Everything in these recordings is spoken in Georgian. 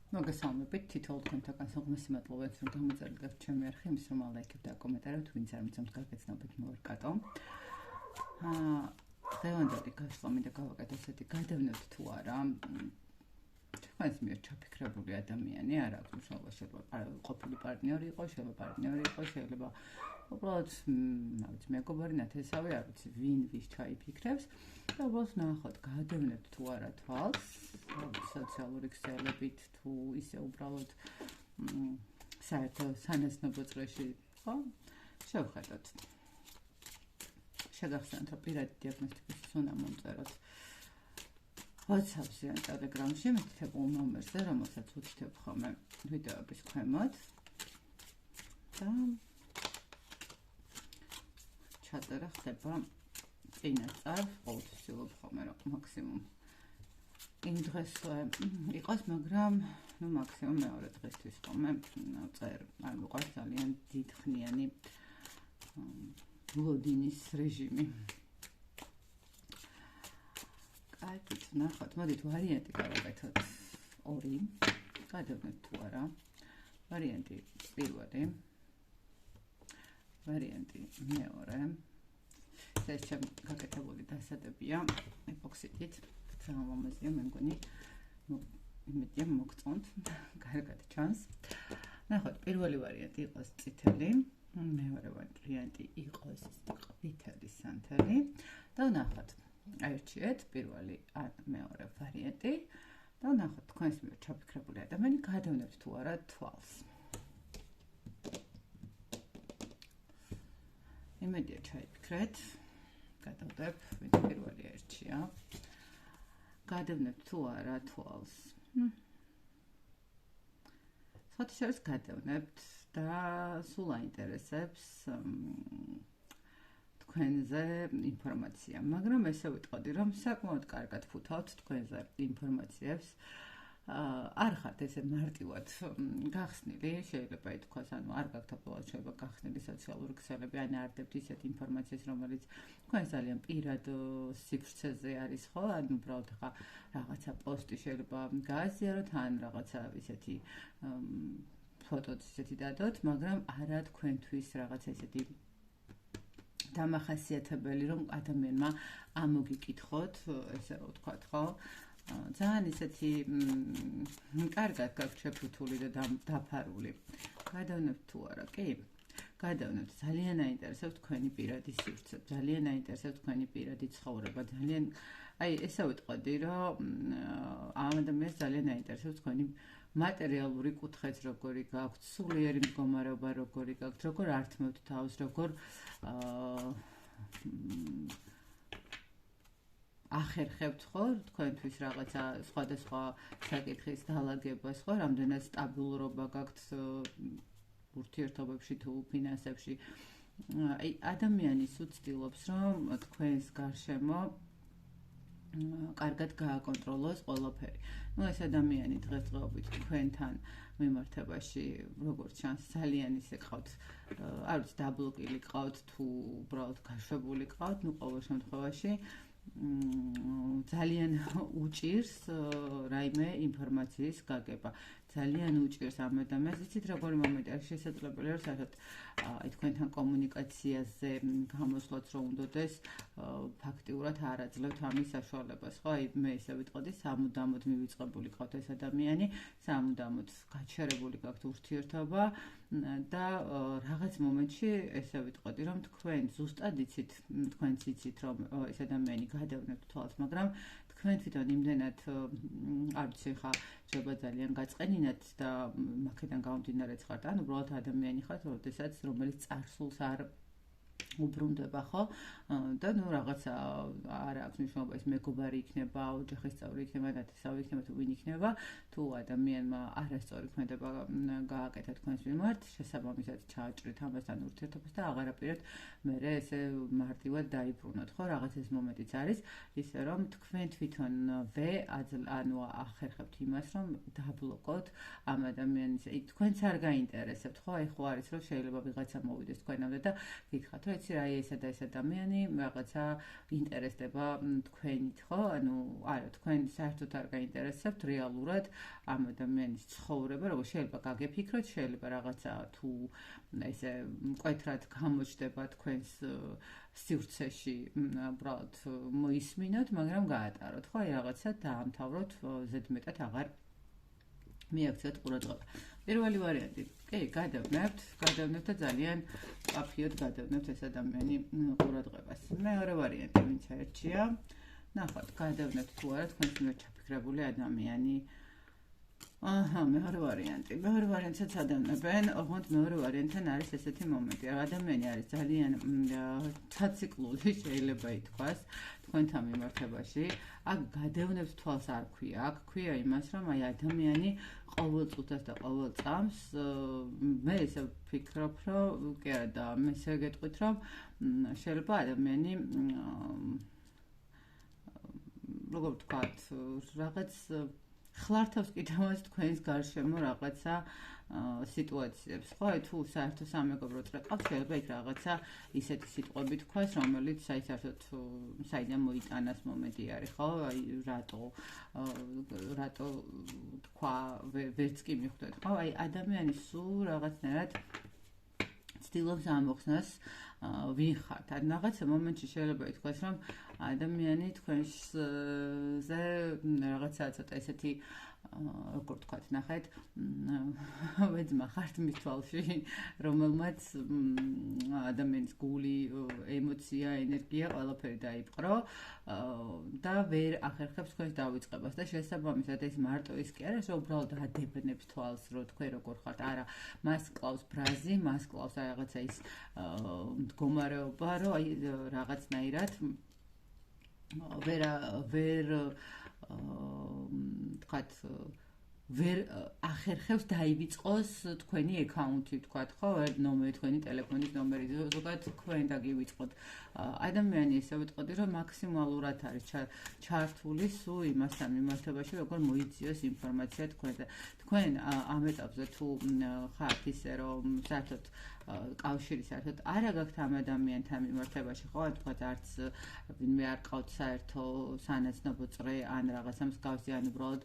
მოგესალმებით, თითოეულ თქვენთაგან სულ მადლობთ, რომ გამოწერეთ ჩემი არხი, იმის რომ ლაიქებთ და კომენტარებთ, ვინც არ მიცემთ გაგეცნობთ მოვერკატო. დღევანდელი გასვლა მინდა გავაკეთოთ ესეთი გადავნოთ თუ არა. თქვენს მიერ ჩაფიქრებული ადამიანი არ აქვს მნიშვნელობა, შეიძლება ყოფილი პარტნიორი იყოს, შეიძლება პარტნიორი იყოს, შეიძლება უბრალოდ მეგობარი ნათესავი, არ ვიცი ვინ ვის ჩაიფიქრებს და უბრალოდ ნახოთ, გადავნოთ თუ არა თვალს, სოციალური ქსელებით თუ ისე უბრალოდ საერთო სანაცნობო წრეში, ხო? შევხედოთ. შეგახსენოთ, რომ პირადი დიაგნოსტიკისთვის უნდა მომწეროთ WhatsApp-ზე ან Telegram-ში მითითებულ ნომერზე, რომელსაც ვუთითებ ხოლმე ვიდეოების ქვემოთ და ჩაწერა ხდება წინასწარ, ყოველთვის ვცდილობ ხოლმე, რომ მაქსიმუმ იმ დღეს იყოს, მაგრამ მაქსიმუმ მეორე დღესთვის ხოლმე წერ. არ მიყვარს ძალიან დიდხნიანი ლოდინის რეჟიმი. კაი, ნახოთ, მოდით ვარიანტი გავაკეთოთ ორი. გადავნოთ თუ არა. ვარიანტი პირველი. ვარიანტი მეორე. ეს ჩემ გაკეთებული დასადებია ეპოქსიდით. სამომაზია მე მგონი იმედია მოგწონთ. კარგად ჩანს. ნახოთ, პირველი ვარიანტი იყოს წითელი. მეორე ვარიანტი იყოს ყვითელი სანთელი. და ნახოთ, აირჩიეთ პირველი ან მეორე ვარიანტი და ნახოთ, თქვენს მიერ ჩაფიქრებული ადამიანი გადავნებთ თუ არა თვალს. იმედია ჩაიფიქრეთ. გადავდებ, ვინ პირველი აირჩია. გადავნებთ თუ არა თვალს. სხვათა შორის გადავნებთ და სულ აინტერესებს თქვენზე ინფორმაცია, მაგრამ ესე ვიტყოდი, რომ საკმაოდ კარგად ფუთავთ თქვენზე ინფორმაციებს. არ ხართ ესე მარტივად გახსნილი, შეიძლება ითქვას, ანუ არ გაქვთ აბსოლუტურად შეიძლება გახსნილი სოციალური ქსელები, ან არ დებთ ისეთ ინფორმაციას, რომელიც თქვენ ძალიან პირად სივრცეზე არის, ხო? ან უბრალოდ ხა რაღაცა პოსტი შეიძლება გააზიაროთ, ან რაღაცა ისეთი ფოტოც ისეთი დადოთ, მაგრამ არა თქვენთვის რაღაცა ისეთი დამახასიათებელი, რომ ადამიანმა ამოგიკითხოთ, ესე რომ ვთქვათ, ხო? ძალიან ისეთი კარგად გაქვთ შეფუთული და დაფარული. გადავნებთ თუ არა, კი? გადავნებთ, ძალიან აინტერესებთ თქვენი პირადი სივრცე, ძალიან აინტერესებთ თქვენი პირადი ცხოვრება, ძალიან აი ესე ვიტყოდი, რომ ამ ადამიანს ძალიან აინტერესებს თქვენი მატერიალური კუთხეც როგორი გაქვთ, სულიერი მდგომარეობა როგორი გაქვთ, როგორ ართმევთ თავს, როგორ ახერხებთ ხო თქვენთვის რაღაცა სხვადასხვა საკითხის დალაგებას, ხო, რამდენად სტაბილურობა გაქვთ ურთიერთობებში თუ ფინანსებში. აი ადამიანის უცდილობს, რომ თქვენს გარშემო კარგად გააკონტროლოს ყველაფერი. ეს ადამიანი დღესდღეობით თქვენთან მიმართებაში, როგორც ჩანს, ძალიან ისე ყავთ, არ ვიცი, დაბლოკილი ყავთ თუ უბრალოდ გაშვებული ყავთ, ყოველ შემთხვევაში ძალიან უჭირს რაიმე ინფორმაციის გაგება. ძალიან უჭირს ამ ადამიანს, იცით როგორი მომენტი არის შესაძლებელი, რომ საერთოდ აი თქვენთან კომუნიკაციაზე გამოსვლაც რომ უნდადეს, ფაქტიურად არ აძლევთ ამის საშუალებას, ხო? აი მე ისე ვიტყოდი, სამუდამოდ მივიწყებული ყავთ ეს ადამიანი, სამუდამოდ გაჩერებული გაქვთ ურთიერთობა და რაღაც მომენტში ესე ვიტყოდი, რომ თქვენ ზუსტად იცით, თქვენც იცით, რომ ეს ადამიანი გადავნებთ თვალს, მაგრამ თქვენ თვითონ იმდენად არ ვიცი ხა შეიძლება ძალიან გაწყენინათ და მაქედან გამომდინარეც ხართ, ან უბრალოდ ადამიანი ხართ, რომელიც წარსულს არ უბრუნდება, ხო? და ნუ რაღაცა არ აქვს მნიშვნელობა, ეს მეგობარი იქნება, ოჯახის წევრი იქნება, ნათესავი იქნება, თუ ვინ იქნება, თუ ადამიანმა არასწორი ქმედება გააკეთა თქვენს მიმართ, შესაბამისად ჩააჭრით ამასთან ურთიერთობას და აღარაპირებთ მერე ესე მარტივად დაიბრუნოთ, ხო? რაღაც ეს მომენტიც არის, ისე რომ თქვენ თვითონვე ანუ ახერხებთ იმას, რომ დაბლოკოთ ამ ადამიანის, თქვენც არ გაინტერესებთ, ხო? აი ხო არის, რომ შეიძლება ვიღაცა მოვიდეს თქვენამდე და გითხრათ, რომ იცი ვიცი რა ესა და ეს ადამიანი რაღაცა ინტერესდება თქვენით, ხო? ანუ არა, თქვენ საერთოდ არ გაინტერესებთ რეალურად ამ ადამიანის ცხოვრება, როგორ შეიძლება გაგეფიქროთ, შეიძლება რაღაცა თუ ესე მკვეთრად გამოჩნდება თქვენს სივრცეში, უბრალოდ მოისმინოთ, მაგრამ გაატაროთ, ხო? აი რაღაცა დაამთავროთ, ზედმეტად აღარ მიაქციოთ ყურადღება. პირველი ვარიანტი, კი, გადავნებთ და ძალიან კაფიოდ გადავნებთ ეს ადამიანი ყურადღებას. მეორე ვარიანტი, ვინც აერჩია, ნახოთ, გადავნებთ თუ არა თქვენს მიერ ჩაფიქრებული ადამიანი. მეორე ვარიანტსაც ადავნებენ, ოღონდ მეორე ვარიანტთან არის ესეთი მომენტი, ადამიანი არის ძალიან ცაციკლური, შეიძლება ითქვას, თქვენთან მიმართებაში. აქ გადავნებთ თვალს არ ქვია, აქ ქვია იმას, რომ აი ადამიანი ყოველ წუთას და ყოველ წამს მე ესე ვფიქრობ, რომ კი არა და მე ესე გეტყვით, რომ შეიძლება ადამიანი როგორ ვთქვათ, რაღაც ხლართავს კიდევაც თქვენს გარშემო რაღაცა სიტუაციებს, ხო? თუ საერთო სამეგობროდ ყავს, შეიძლება იქ რაღაცა ისეთი სიტყვები თქვას, რომელიც აი საერთოდ საიდან მოიტანას მომენტი არის, ხო? აი რატო თქვა ვერც კი მიხვდეთ, ხო? აი ადამიანი სულ რაღაცნაირად ცდილობს ამოხსნას ვინ ხართ. ან რაღაცა მომენტში შეიძლება ითქვას, რომ ადამიანი თქვენზე რაღაცა ცოტა ესეთი როგორ ვთქვათ, ნახეთ, ვეძმა ხართ მის თვალში, რომელმაც ადამიანის გული, ემოცია, ენერგია ყველაფერი დაიპყრო და ვერ ახერხებს თქვენს დავიწყებას და შესაბამისად ეს მარტო ის კი არა, რომ უბრალოდ ადებნებს თვალს, რომ თქვენ როგორ ხართ, არა, მას კლავს ბრაზი, მას კლავს რაღაცა ის მდგომარეობა, რომ აი რაღაცნაირად თქვათ ვერ ახერხებს დაივიწყოს თქვენი აკაუნთი, თქვათ, ხო, თქვენი ტელეფონის ნომერი, ზოგადად თქვენ დაგივიწყოთ. ადამიანი ესე ვიტყოდი, რომ მაქსიმალურად არის ჩართული სულ იმასთან მიმართებაში, როგორ მოიძიოს ინფორმაცია თქვენზე. თქვენ ამ ეტაპზე თუ ხართ ისე, რომ საერთოდ კავშირი საერთოდ არა გაქვთ ამ ადამიანთან მიმართებაში, ხო, თქვათ არც ვინმე არ ყავთ საერთო სანაცნობო წრე ან რაღაცა მსგავსი, ან უბრალოდ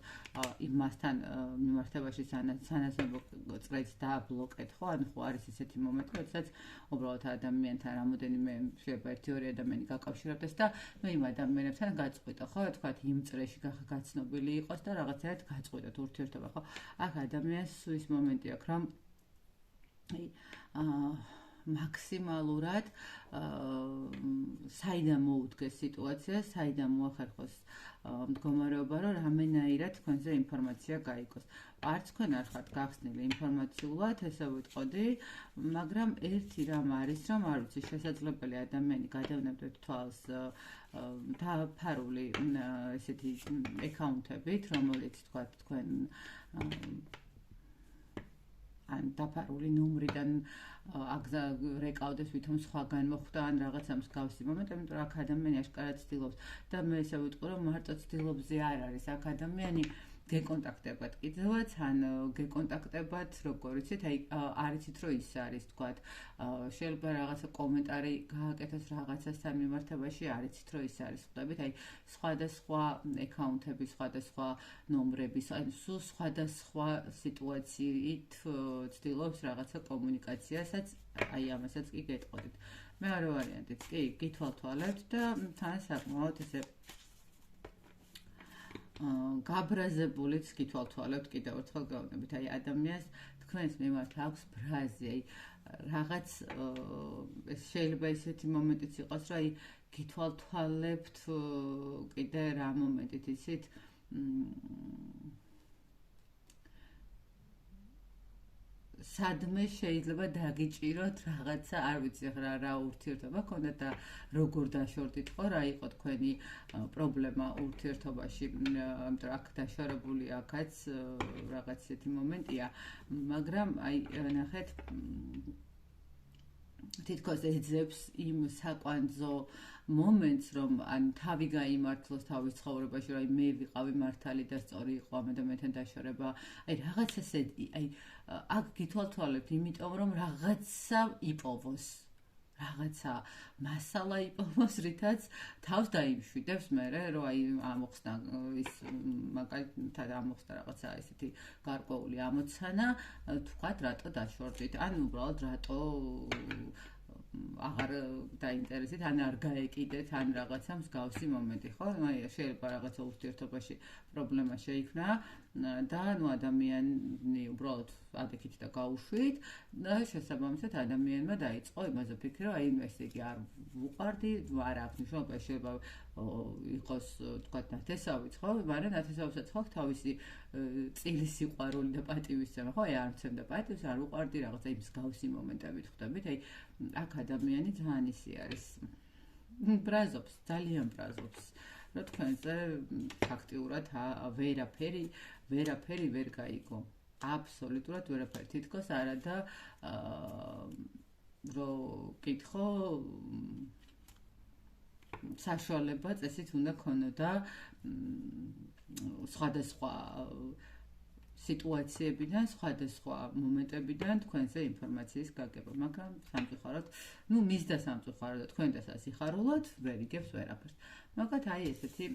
იმასთან მიმართებაში სანაცნობო წრეც დააბლოკეთ, ხო, ან ხო არის ისეთი მომენტი, როდესაც უბრალოდ ადამიანთან რამოდენიმე შეიძლება 1-2 ადამიანი გაკავშირებდეს და ნუ იმ ადამიანებთან გაწყვიტო, ხო, თქვათ იმ წრეში გაცნობილი იყოს და რაღაცაერთ გაწყვიტოთ ურთიერთობა, ხო. აქ ადამიანს სულ ის მომენტი აქვს, რომ მაქსიმალურად საიდან მოუდგეს სიტუაცია, საიდან მოახერხოს მდგომარეობა, რომ რამენაირად თქვენზე ინფორმაცია გაიგოს. არც თქვენ არ ხართ გახსნილი ინფორმაციულად, ესე ვიტყოდი, მაგრამ ერთი რამ არის, რომ არ ვიცი, შესაძლებელი ადამიანი გადავნებდეთ თვალს დაფარული ესეთი აკაუნთებით, რომელიც თქვათ თქვენ ან დაფარული ნომრიდან რეკავდეს ვითომ სხვაგან მოხვდა ან რაღაცა მსგავსი მომენტი, იმიტომ რომ აქ ადამიანი აშკარად ცდილობს და მე ესე ვიტყვი, რომ მარტო ცდილობზე არ არის, აქ ადამიანი გეკონტაქტებათ კიდევაც, ან გეკონტაქტებათ, როგორ იცით, აი არ იცით, რომ ის არის, თქვათ, შეიძლება რაღაცა კომენტარი გააკეთოს რაღაცასთან მიმართებაში, არ იცით, რომ ის არის, ხვდებით, აი სხვადასხვა აკაუნთები, სხვადასხვა ნომრების, აი სულ სხვადასხვა სიტუაციით ცდილობს რაღაცა კომუნიკაციასაც, აი ამასაც კი გეტყოდით. მეორე ვარიანტიც კი, გითვალთვალებთ და თან საკმაოდ ესე გაბრაზებულიც გითვალთვალებთ, კიდევ ერთხელ გავუნებით, აი ადამიანს თქვენს მიმართ აქვს ბრაზი, აი რაღაც შეიძლება ისეთი მომენტიც იყოს, რომ აი გითვალთვალებთ კიდე რა მომენტით იცით, სადმე შეიძლება დაგიჭიროთ რაღაცა, არ ვიცი რა ურთიერთობა გქონდათ და როგორ დაშორდით ხო, რა იყო თქვენი პრობლემა ურთიერთობაში, იმიტომ რომ აქ დაშორებული აქაც რაღაც ისეთი მომენტია, მაგრამ აი ნახეთ თითქოს ეძებს იმ საკვანძო მომენტს, რომ ან თავი გაიმართლოს თავის ცხოვრებაში, რომ აი მე ვიყავი მართალი და სწორი იყო ამ ადამიანთან დაშორება, აი რაღაც ესე, აი აქ გითვალთვალებთ, იმიტომ რომ რაღაცა იპოვოს. რაღაცა მასალა იპოვოს, რითაც თავს დაიმშვიდებს მერე, რომ აი ამოხსნა ის მაგალითად ამოხსნა რაღაცა ესეთი გარკვეული ამოცანა, თქვათ რატო დაშორდით, ან უბრალოდ რატო აღარ დაინტერესეთ, ან არ გაეკიდეთ, ან რაღაცა მსგავსი მომენტი, ხო? აი შეიძლება რაღაცა ურთიერთობაში პრობლემა შეიქმნა და ნუ ადამიანი უბრალოდ ადექით და გაუშვით და შესაბამისად ადამიანმა დაიწყო იმაზე ფიქრი, რომ აი ეს იგი არ უყარდი, არ აქვს მნიშვნელობა, შეიძლება იყოს თქვათ ნათესავიც, ხო? მაგრამ ნათესავსაც ხო თავისი წილის სიყვარული და პატივისცემა, ხო? აი არ მცემდა პატივს, არ უყარდი რაღაცა იმ მსგავსი მომენტებით ხვდებით, აი აქ ადამიანი ძალიან ისი არის ბრაზობს, ძალიან ბრაზობს. რა თქვენზე ფაქტიურად ვერაფერი ვერ გაიგო. აბსოლუტურად ვერაფერი. თითქოს არა და რომ კითხო საშუალება წესით უნდა ქონოდა სხვადასხვა სიტუაციებიდან, სხვადასხვა მომენტებიდან თქვენზე ინფორმაციის გაგება, მაგრამ სამწუხაროდ, ნუ მისდა სამწუხაროდ და თქვენ და სასიხარულოდ ვერ იგებს ვერაფერს. მაგათ აი ესეთი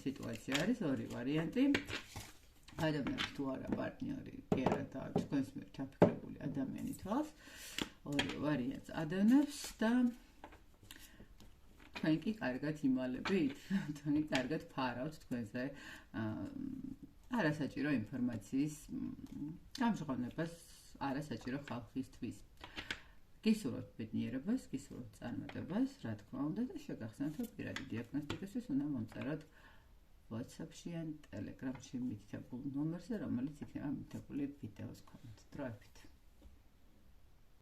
სიტუაცია არის, ორი ვარიანტი. ადამიანს თუ არა პარტნიორი, კი არა და თქვენს მიერ ჩაფიქრებული ადამიანი თავს, ორი ვარიანტს ადევნებს და თქვენ კი კარგად იმალებით, თქვენ კი კარგად ფარავთ თქვენზე არასაჭირო ინფორმაციის გამჟღავნებას არასაჭირო ხალხისთვის. გისურვებთ ბედნიერებას, გისურვებთ წარმატებას, რა თქმა უნდა და შეგახსენებთ, რომ პირადი დიაგნოსტიკისთვის უნდა მომწეროთ WhatsApp-ში ან Telegram-ში მითითებულ ნომერზე, რომელიც იქნება მითებული ვიდეოს ქვემოთ. დროებით.